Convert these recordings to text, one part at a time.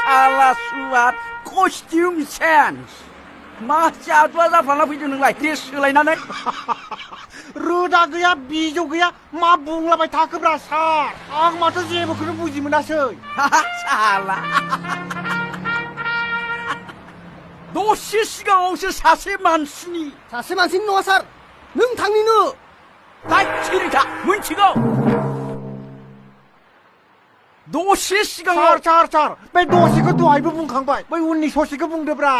salah suat costume sense masih ada जाफ्लाना फैदों नोंलाय dress सोलायनानै रोदा गैया बिजौ गैया मा बुंलाबाय थाखोब्रा सार आं माथो जेबोखौनो बुजि मोनासै salah दसे सिगाङावसो सासे मानसिनि नङा सार नों थांनिनो दा थिरिथा मोनथिगौ दसे सिगाङाव सार बे दसेखौ दहायबो बुंखांबाय बै उननि ससेखौ बुंदोब्रा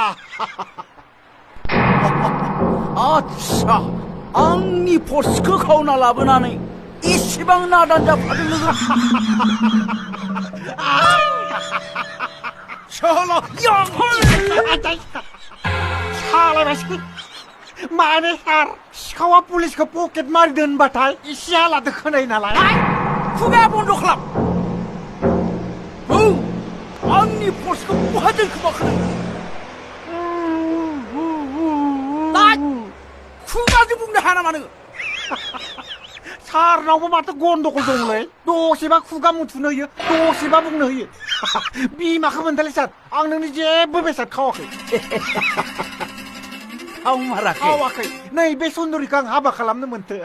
आच्छा आंनि पर्सखौ खावना लाबोनानै एसेबां नादान जाफादों नोङो सालायबायसै माने सार सिखावा पुलिसखौ पकेट मारि दोनबाथाय एसे आलादा खोनायो नालाय खुगा बन्द' खालाम आंनि पर्सखौ बहा दोनखोमाखो खुगाजों बुंनो हाया नामा नोङो सारनावबो माथो गन्डगल दंलै दसेबा खुगा मुथुनो होयो दसेबा बुंनो होयो बिमाखौ मोनथारलै सार आं नोंनि जेबो बेसाद खावाखै खावाखै नै बे सुन्दरिखौ आं हाबा खालामनो मोनथो